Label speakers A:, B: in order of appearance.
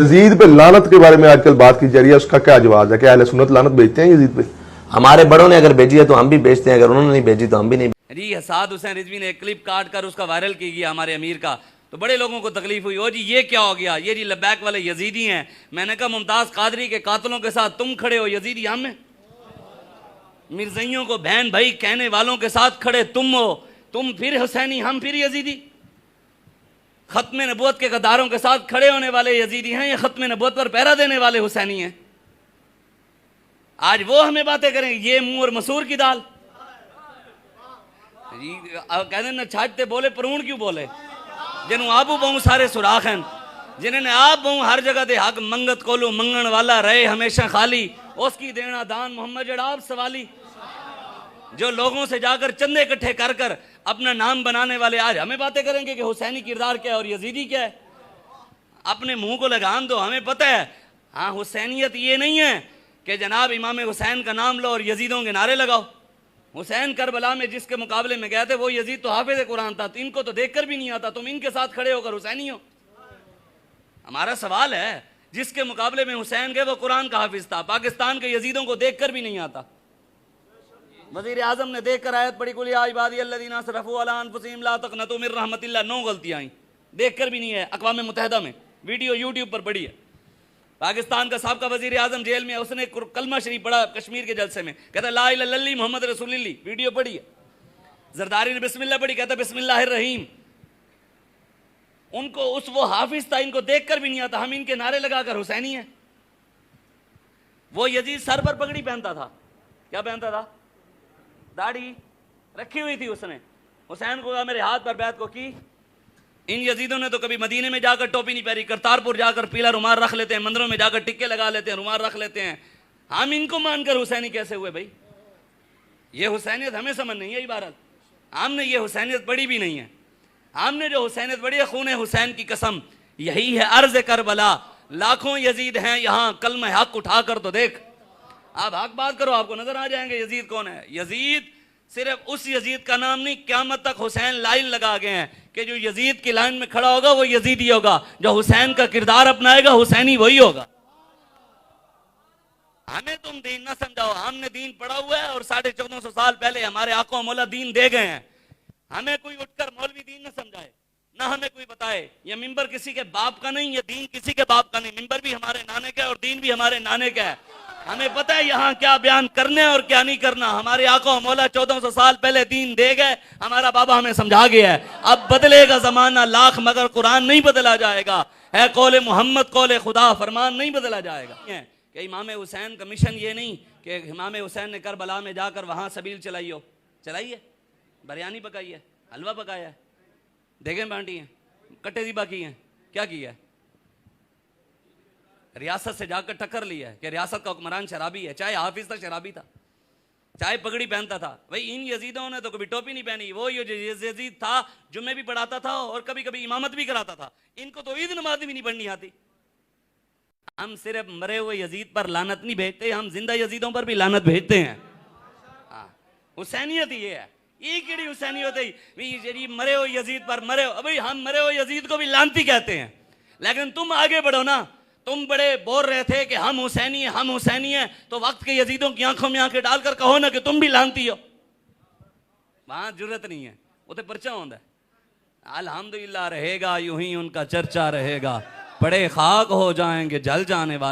A: Yazid पे लानत के बारे में आजकल बात की जा रही है, उसका क्या जवाब है? क्या अहले सुन्नत लानत भेजते हैं यजीद पे?
B: हमारे बड़ों ने अगर भेजी है तो हम भी भेजते हैं, अगर उन्होंने नहीं भेजी तो हम भी नहीं।
C: जी हसाद हुसैन रिजवी ने एक क्लिप काट कर उसका वायरल की गया हमारे अमीर का, तो बड़े लोगों को तकलीफ हुई। ओ जी ये क्या हो गया, ये जी लबैक वाले यजीदी हैं। मैंने कहा मुमताज कादरी के कातलों के साथ तुम खड़े हो, यजीदी हम हैं। मिर्जइयों को बहन भाई कहने वालों के साथ खड़े तुम हो, तुम फिर हुसैनी हम फिर यजीदी। खत्म नबूवत के गद्दारों के साथ खड़े होने वाले यजीदी हैं या खत्म नबूवत पर पहरा देने वाले हुसैनी हैं? आज वो हमें बातें करें, ये मुंह और मसूर की दाल। कहते ना छाटते बोले परूण क्यों बोले, जिन आबू बहु सारे सुराख हैं, जिन्हें आप बहु हर जगह दे हक मंगत कोलू मंगण वाला रहे हमेशा खाली, उसकी देना दान मोहम्मद जड़ाब सवाली। जो लोगों से जाकर चंदे इकट्ठे कर कर अपना नाम बनाने वाले आज हमें बातें करेंगे कि हुसैनी किरदार क्या है और यजीदी क्या है। अपने मुंह को लगाम दो, हमें पता है। हाँ, हुसैनियत ये नहीं है कि जनाब इमाम हुसैन का नाम लो और यजीदों के नारे लगाओ। हुसैन करबला में जिसके मुकाबले में गए थे वो यजीद तो हाफिज कुरान था, तो इनको तो देखकर भी नहीं आता, तुम इनके साथ खड़े होकर हुसैनी हो। हमारा सवाल है, जिसके मुकाबले में हुसैन गए वो कुरान का हाफिज था, पाकिस्तान के यजीदों को देखकर भी नहीं आता। वजीर आजम ने देखकर आयत पढ़ी, कुल या इबादियल्लज़ीना असरफ़ू अला अनफुसिहिम ला तक़नतू मिन रहमतिल्लाह, 9 गलतियां आई, देखकर भी नहीं है। अक़वाम मुत्तहिदा में वीडियो यूट्यूब पर पड़ी है। पाकिस्तान का साबका वजीर आजम जेल में, उसने कलमा शरीफ पढ़ा कश्मीर के जलसे में, कहता ला इलाहा इल्लल्लाह मोहम्मद रसूलुल्लाह, वीडियो पड़ी है। जरदारी ने बिस्मिल्लाह पढ़ी, कहता बिस्मिल्लाहिर रहीम। उनको उस वो हाफिज था, इनको देखकर भी नहीं आता, हम इनके नारे लगाकर हुसैनी है। वो यजीद सर पर पगड़ी पहनता था, क्या पहनता था? दाढ़ी रखी हुई थी उसने। हुसैन को कहा मेरे हाथ पर बैत को की। इन यजीदों ने तो कभी मदीने में जाकर टोपी नहीं पहनी, करतारपुर जाकर पीला रुमाल रख लेते हैं, मंदिरों में जाकर टिक्के लगा लेते हैं, रुमाल रख लेते हैं। हम इनको मानकर हुसैनी कैसे हुए भाई? ये हुसैनियत हमें समझ नहीं है इबारत। हमने ये हुसैनियत पढ़ी भी नहीं है। हमने जो हुसैनियत पढ़ी है, खून हुसैन की कसम, यही है अर्ज करबला। लाखों यजीद हैं यहाँ, कलम हक उठाकर तो देख। आप हक बात करो, आपको नजर आ जाएंगे यजीद कौन है। यजीद सिर्फ उस यजीद का नाम नहीं, क़यामत तक हुसैन लाइन लगा गए हैं कि जो यजीद की लाइन में खड़ा होगा वो यजीदी होगा, जो हुसैन का किरदार अपनाएगा हुसैनी वही होगा। हमें तुम दीन ना समझाओ, हमने दीन पढ़ा हुआ है और 1450 साल पहले हमारे आका मौला दीन दे गए हैं। हमें कोई उठकर मौलवी दीन ना समझाए, ना हमें कोई बताए ये मिंबर किसी के बाप का नहीं, ये दीन किसी के बाप का नहीं। मिंबर भी हमारे नाने का है और दीन भी हमारे नाने का है। हमें पता है यहाँ क्या बयान करना है और क्या नहीं करना। हमारे आका मौला 1400 साल पहले दीन दे गए, हमारा बाबा हमें समझा गया है। अब बदलेगा जमाना लाख मगर कुरान नहीं बदला जाएगा। है कौले मोहम्मद कौले खुदा, फरमान नहीं बदला जाएगा। कि इमाम हुसैन का मिशन ये नहीं कि इमाम हुसैन ने करबला में जाकर वहाँ सबील चलाई हो, चलाइए, बिरयानी पकाई है, हलवा पकाया है, देखें बांटी हैं, कट्टे दी बाकी हैं, क्या किया है? रियासत से जाकर टक्कर लिया है कि रियासत का हुक्मरान शराबी है, चाहे हाफिज तक शराबी था, चाहे पगड़ी पहनता था। भाई इन यजीदों ने तो कभी टोपी नहीं पहनी। वो ये यजीद था जुम्मे भी पढ़ाता था और कभी कभी इमामत भी कराता था। इनको तो ईद नमाज भी नहीं पढ़नी आती। हम सिर्फ मरे हुए यजीद पर लानत नहीं भेजते, हम जिंदा यजीदों पर भी लानत भेजते हैं। हुसैनियत ये है, ये केड़ी हुसैनियत है मरे हुए यजीद पर मरे हो। भाई हम मरे हुए यजीद को भी लानती कहते हैं, लेकिन तुम आगे बढ़ो ना। तुम बड़े बोल रहे थे कि हम हुसैनी हैं, हम हुसैनी हैं, तो वक्त के यजीदों की आंखों में आंखें डालकर कहो ना कि तुम भी लानती हो। वहां जरूरत नहीं है, उसे पर्चा होता है। अल्हम्दुलिल्लाह रहेगा यूं ही उनका चर्चा रहेगा, बड़े खाक हो जाएंगे जल जाने वाले।